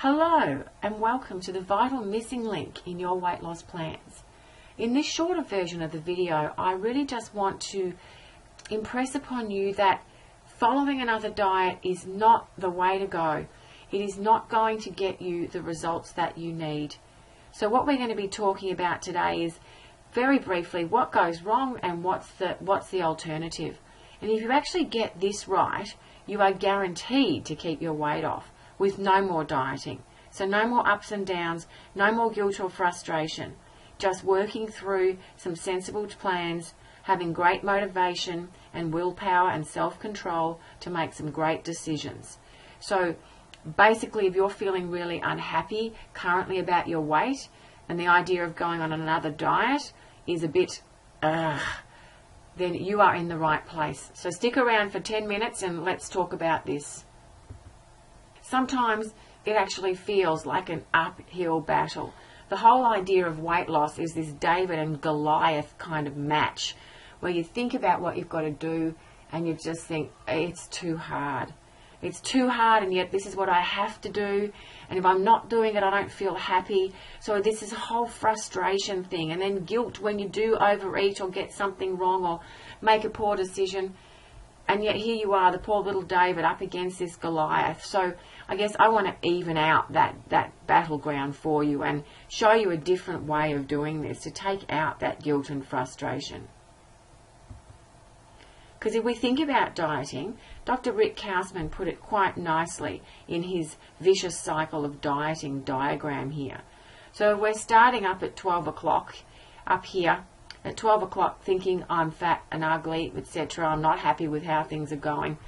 Hello and welcome to the vital missing link in your weight loss plans. In this shorter version of the video, I really just want to impress upon you that following another diet is not the way to go. It is not going to get you the results that you need. So what we're going to be talking about today is very briefly what goes wrong and what's the alternative. And if you actually get this right, you are guaranteed to keep your weight off with no more dieting. So no more ups and downs, no more guilt or frustration. Just working through some sensible plans, having great motivation and willpower and self-control to make some great decisions. So basically, if you're feeling really unhappy currently about your weight and the idea of going on another diet is a bit, then you are in the right place. So stick around for 10 minutes and let's talk about this. Sometimes it actually feels like an uphill battle. The whole idea of weight loss is this David and Goliath kind of match where you think about what you've got to do and you just think, it's too hard. It's too hard, and yet this is what I have to do, and if I'm not doing it, I don't feel happy. So this is a whole frustration thing, and then guilt when you do overeat or get something wrong or make a poor decision. And yet here you are, the poor little David up against this Goliath. So I guess I want to even out that battleground for you and show you a different way of doing this to take out that guilt and frustration. Because if we think about dieting, Dr. Kausman put it quite nicely in his vicious cycle of dieting diagram here. So we're starting up at 12 o'clock up here. At 12 o'clock thinking I'm fat and ugly, etc. I'm not happy with how things are going.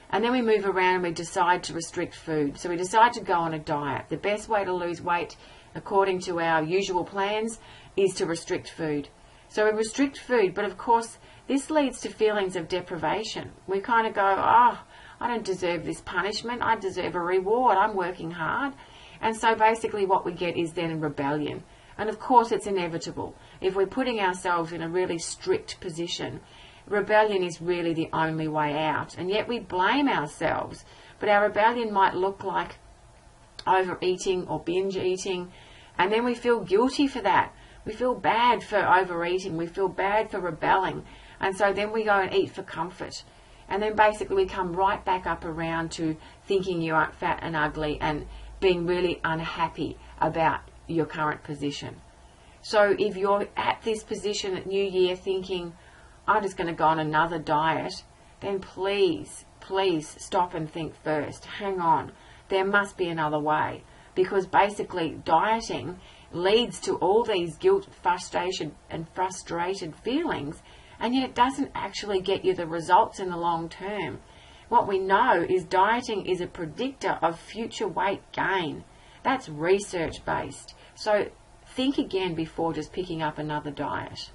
And then we move around and we decide to restrict food. So we decide to go on a diet. The best way to lose weight, according to our usual plans, is to restrict food. So we restrict food, but of course this leads to feelings of deprivation. We kind of go, oh, I don't deserve this punishment. I deserve a reward. I'm working hard. And so basically what we get is then rebellion. And of course it's inevitable. If we're putting ourselves in a really strict position, rebellion is really the only way out. And yet we blame ourselves. But our rebellion might look like overeating or binge eating. And then we feel guilty for that. We feel bad for overeating. We feel bad for rebelling. And so then we go and eat for comfort. And then basically we come right back up around to thinking you aren't fat and ugly and being really unhappy about your current position. So if you're at this position at New Year thinking, I'm just going to go on another diet, then please stop and think first. Hang on. There must be another way. Because basically dieting leads to all these guilt, frustration and frustrated feelings, and yet it doesn't actually get you the results in the long term. What we know is dieting is a predictor of future weight gain. That's research based. So think again before just picking up another diet.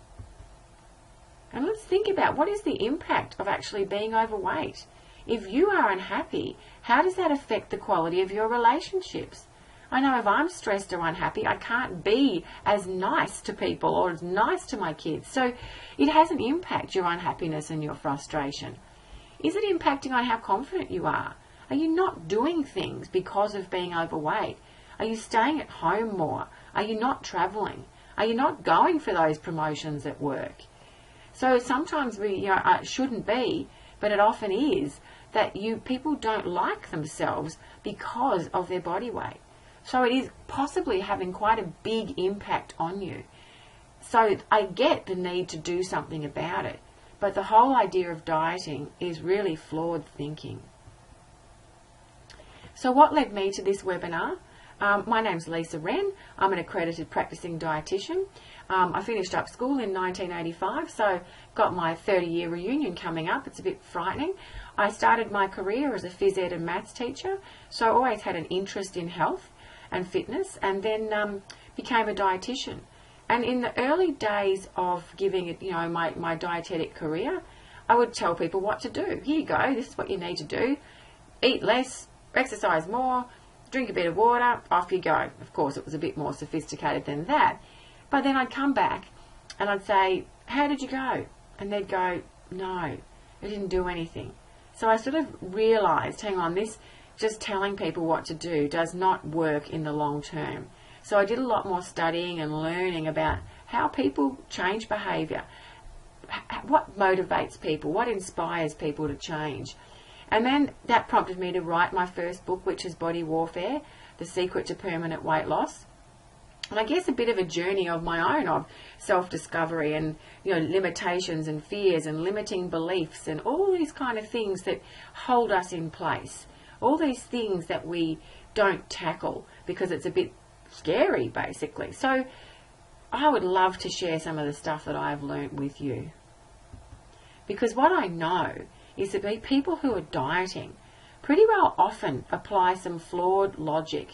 And let's think about what is the impact of actually being overweight. If you are unhappy, how does that affect the quality of your relationships? I know if I'm stressed or unhappy, I can't be as nice to people or as nice to my kids. So it has an impact, your unhappiness and your frustration. Is it impacting on how confident you are? Are you not doing things because of being overweight? Are you staying at home more? Are you not traveling? Are you not going for those promotions at work? So sometimes it shouldn't be, but it often is, that people don't like themselves because of their body weight. So it is possibly having quite a big impact on you. So I get the need to do something about it, but the whole idea of dieting is really flawed thinking. So what led me to this webinar? My name's Lisa Wren. I'm an accredited practicing dietitian. I finished up school in 1985, so got my 30-year reunion coming up. It's a bit frightening. I started my career as a phys ed and maths teacher, so I always had an interest in health and fitness, and then became a dietitian. And in the early days of giving it, my dietetic career, I would tell people what to do. Here you go. This is what you need to do. Eat less, exercise more, drink a bit of water, off you go. Of course, it was a bit more sophisticated than that. But then I'd come back and I'd say, how did you go? And they'd go, no, I didn't do anything. So I sort of realised, hang on, this just telling people what to do does not work in the long term. So I did a lot more studying and learning about how people change behaviour, what motivates people, what inspires people to change. And then that prompted me to write my first book, which is Body Warfare, The Secret to Permanent Weight Loss. And I guess a bit of a journey of my own of self-discovery and, limitations and fears and limiting beliefs and all these kind of things that hold us in place. All these things that we don't tackle because it's a bit scary, basically. So I would love to share some of the stuff that I've learned with you. Because what I know is that people who are dieting pretty well often apply some flawed logic.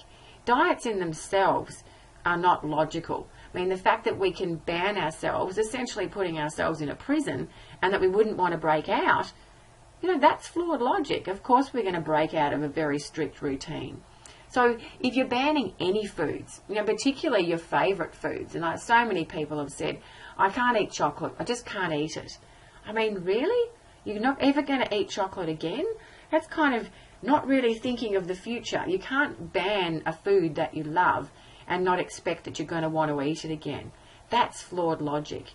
Diets in themselves are not logical. I mean, the fact that we can ban ourselves, essentially putting ourselves in a prison, and that we wouldn't want to break out, that's flawed logic. Of course we're going to break out of a very strict routine. So if you're banning any foods, particularly your favourite foods, and so many people have said, I can't eat chocolate, I just can't eat it. I mean, really? You're not ever going to eat chocolate again? That's kind of not really thinking of the future. You can't ban a food that you love and not expect that you're going to want to eat it again. That's flawed logic.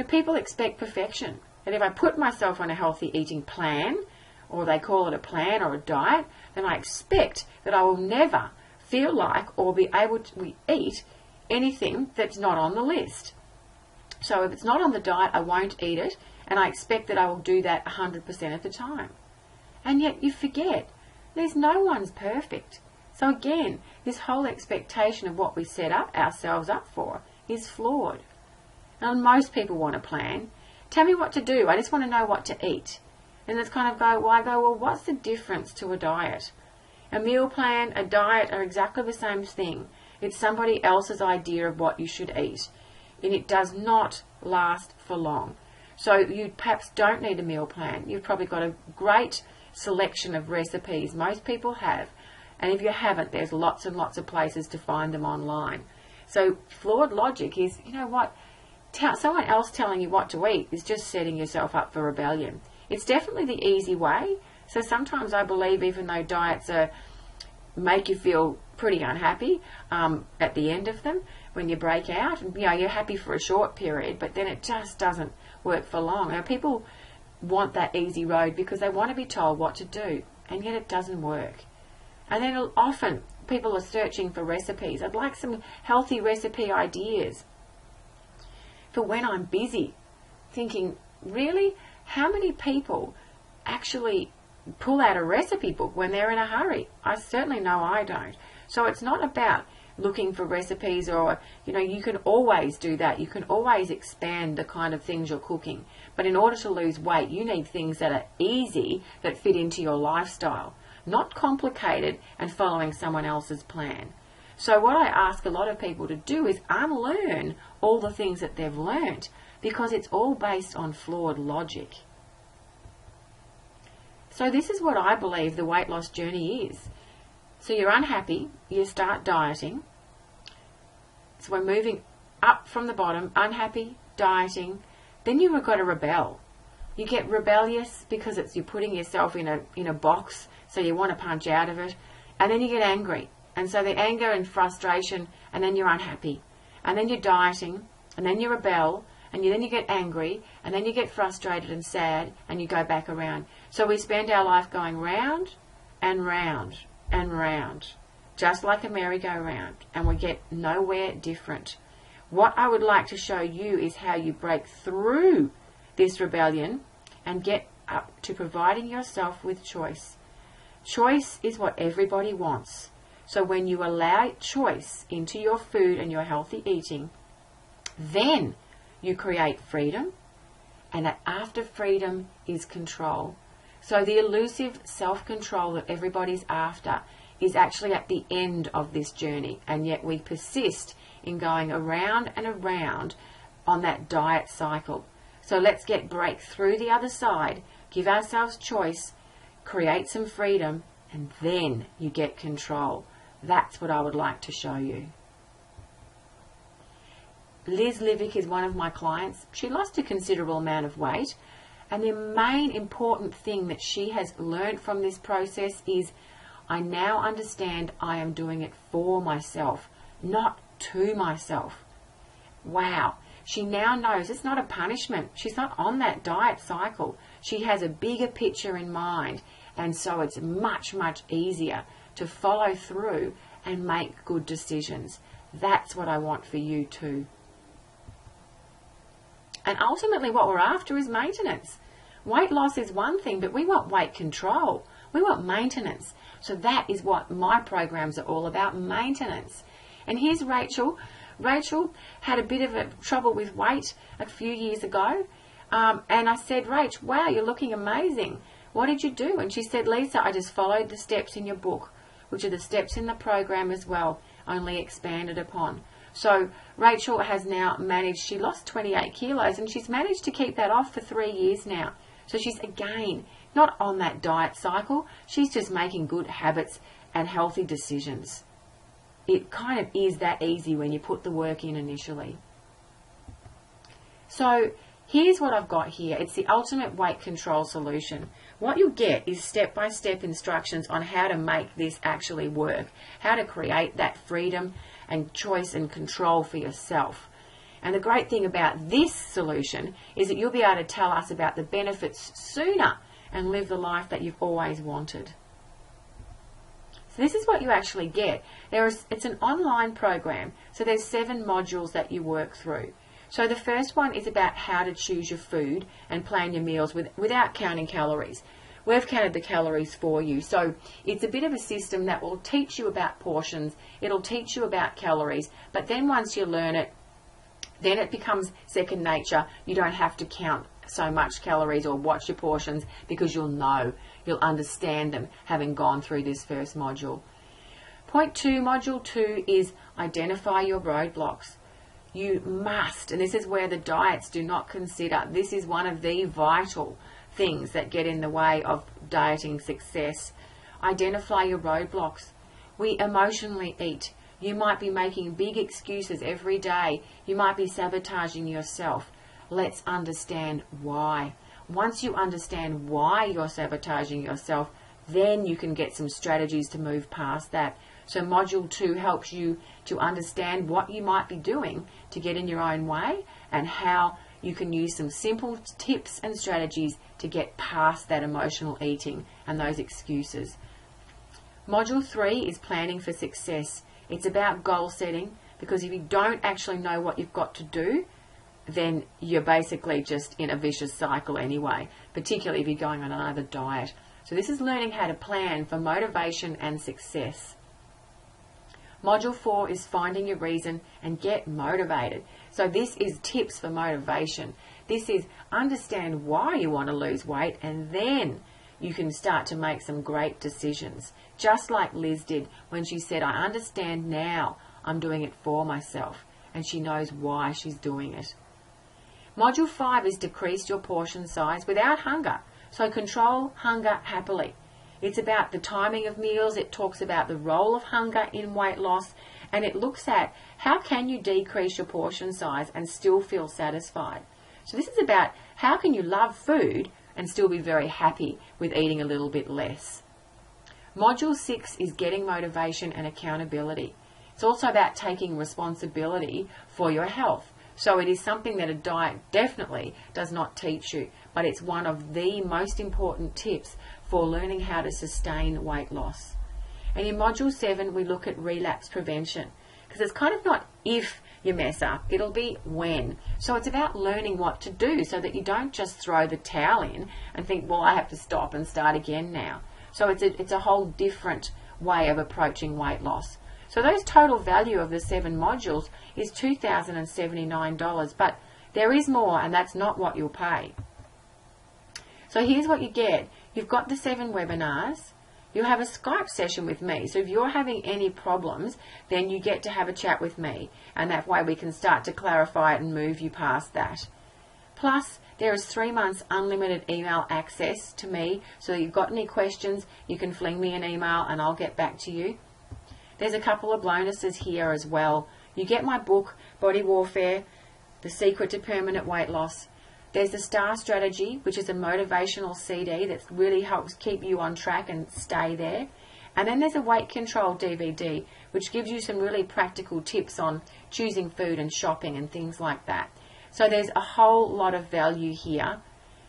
People expect perfection. And if I put myself on a healthy eating plan, or they call it a plan or a diet, then I expect that I will never feel like or be able to eat anything that's not on the list. So if it's not on the diet, I won't eat it, and I expect that I will do that 100% of the time. And yet you forget, there's no one's perfect. So again, this whole expectation of what we set up ourselves up for is flawed. And most people want a plan. Tell me what to do. I just want to know what to eat. And it's kind of well, what's the difference to a diet? A meal plan, a diet are exactly the same thing. It's somebody else's idea of what you should eat. And it does not last for long. So you perhaps don't need a meal plan. You've probably got a great selection of recipes. Most people have. And if you haven't, there's lots and lots of places to find them online. So flawed logic is, someone else telling you what to eat is just setting yourself up for rebellion. It's definitely the easy way. So sometimes I believe even though diets make you feel pretty unhappy at the end of them, when you break out, and you're happy for a short period, but then it just doesn't work for long. Now, people want that easy road because they want to be told what to do, and yet it doesn't work. And then often people are searching for recipes. I'd like some healthy recipe ideas for when I'm busy. Thinking, really? How many people actually pull out a recipe book when they're in a hurry? I certainly know I don't. So it's not about looking for recipes or, you can always do that. You can always expand the kind of things you're cooking. But in order to lose weight, you need things that are easy, that fit into your lifestyle, not complicated and following someone else's plan. So what I ask a lot of people to do is unlearn all the things that they've learnt, because it's all based on flawed logic. So this is what I believe the weight loss journey is. So you're unhappy, you start dieting. So we're moving up from the bottom, unhappy, dieting. Then you've got to rebel. You get rebellious because you're putting yourself in a box, so you want to punch out of it. And then you get angry. And so the anger and frustration, and then you're unhappy. And then you're dieting, and then you rebel, and then you get angry, and then you get frustrated and sad, and you go back around. So we spend our life going round and round and round, just like a merry-go-round, and we get nowhere different. What I would like to show you is how you break through this rebellion and get up to providing yourself with choice. Choice is what everybody wants. So when you allow choice into your food and your healthy eating, then you create freedom, and after freedom is control. So the elusive self-control that everybody's after is actually at the end of this journey, and yet we persist in going around and around on that diet cycle. So let's break through the other side, give ourselves choice, create some freedom, and then you get control. That's what I would like to show you. Liz Livick is one of my clients. She lost a considerable amount of weight, and the main important thing that she has learned from this process is, I now understand I am doing it for myself, not to myself. Wow. She now knows it's not a punishment. She's not on that diet cycle. She has a bigger picture in mind. And so it's much, much easier to follow through and make good decisions. That's what I want for you too. And ultimately what we're after is maintenance. Weight loss is one thing, but we want weight control. We want maintenance. So that is what my programs are all about, maintenance. And here's Rachel. Rachel had a bit of trouble with weight a few years ago. And I said, Rach, wow, you're looking amazing. What did you do? And she said, Lisa, I just followed the steps in your book, which are the steps in the program as well, only expanded upon. So Rachel has now managed, she lost 28 kilos and she's managed to keep that off for 3 years now. So she's again not on that diet cycle. She's just making good habits and healthy decisions. It kind of is that easy when you put the work in initially. So here's what I've got here. It's the ultimate weight control solution. What you'll get is step-by-step instructions on how to make this actually work, how to create that freedom and choice and control for yourself. And the great thing about this solution is that you'll be able to tell us about the benefits sooner and live the life that you've always wanted. So this is what you actually get. It's an online program, so there's 7 modules that you work through. So the first one is about how to choose your food and plan your meals without counting calories. We've counted the calories for you. So it's a bit of a system that will teach you about portions. It'll teach you about calories. But then once you learn it, then it becomes second nature. You don't have to count so much calories or watch your portions because you'll know. You'll understand them having gone through this first module. Point 2, module 2 is identify your roadblocks. You must, and this is where the diets do not consider, this is one of the vital things that get in the way of dieting success. Identify your roadblocks. We emotionally eat. You might be making big excuses every day. You might be sabotaging yourself. Let's understand why. Once you understand why you're sabotaging yourself, then you can get some strategies to move past that. So module 2 helps you to understand what you might be doing to get in your own way and how you can use some simple tips and strategies to get past that emotional eating and those excuses. Module 3 is planning for success. It's about goal setting, because if you don't actually know what you've got to do, then you're basically just in a vicious cycle anyway, particularly if you're going on another diet. So this is learning how to plan for motivation and success. Module 4 is finding your reason and get motivated. So this is tips for motivation. This is understand why you want to lose weight, and then you can start to make some great decisions. Just like Liz did when she said, I understand now I'm doing it for myself, and she knows why she's doing it. Module 5 is decrease your portion size without hunger. So control hunger happily. It's about the timing of meals. It talks about the role of hunger in weight loss, and it looks at how can you decrease your portion size and still feel satisfied. So this is about how can you love food and still be very happy with eating a little bit less. Module 6 is getting motivation and accountability. It's also about taking responsibility for your health. So it is something that a diet definitely does not teach you, but it's one of the most important tips for learning how to sustain weight loss. And in Module 7, we look at relapse prevention, because it's kind of not if you mess up, it'll be when. So it's about learning what to do so that you don't just throw the towel in and think, well, I have to stop and start again now. So it's a whole different way of approaching weight loss. So those total value of the 7 modules is $2,079, but there is more, and that's not what you'll pay. So here's what you get. You've got the 7 webinars. You'll have a Skype session with me. So if you're having any problems, then you get to have a chat with me, and that way we can start to clarify it and move you past that. Plus, there is 3 months unlimited email access to me, so if you've got any questions, you can fling me an email and I'll get back to you. There's a couple of bonuses here as well. You get my book, Body Warfare, The Secret to Permanent Weight Loss. There's the STAR Strategy, which is a motivational CD that really helps keep you on track and stay there. And then there's a weight control DVD, which gives you some really practical tips on choosing food and shopping and things like that. So there's a whole lot of value here.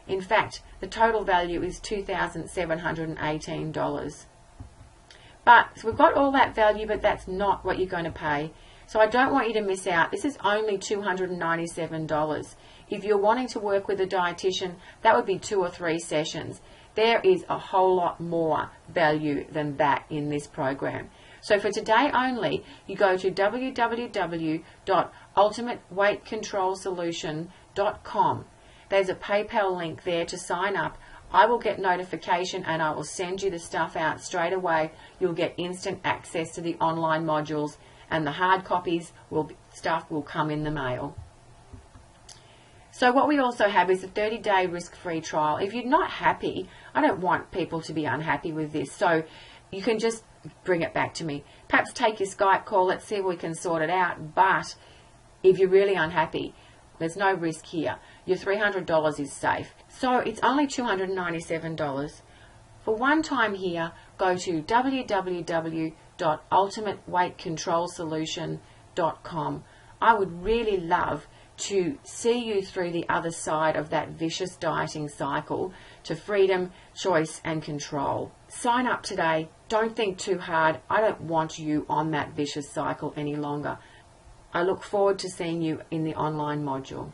In fact, the total value is $2,718. But so we've got all that value, but that's not what you're going to pay. So I don't want you to miss out. This is only $297. If you're wanting to work with a dietitian, that would be 2 or 3 sessions. There is a whole lot more value than that in this program. So for today only, you go to www.ultimateweightcontrolsolution.com. There's a PayPal link there to sign up. I will get notification and I will send you the stuff out straight away. You'll get instant access to the online modules, and the hard copies stuff will come in the mail. So what we also have is a 30-day risk-free trial. If you're not happy, I don't want people to be unhappy with this, so you can just bring it back to me. Perhaps take your Skype call, let's see if we can sort it out. But if you're really unhappy, there's no risk here. Your $300 is safe. So it's only $297. For one time here, go to www.ultimateweightcontrolsolution.com. I would really love to see you through the other side of that vicious dieting cycle to freedom, choice and control. Sign up today. Don't think too hard. I don't want you on that vicious cycle any longer. I look forward to seeing you in the online module.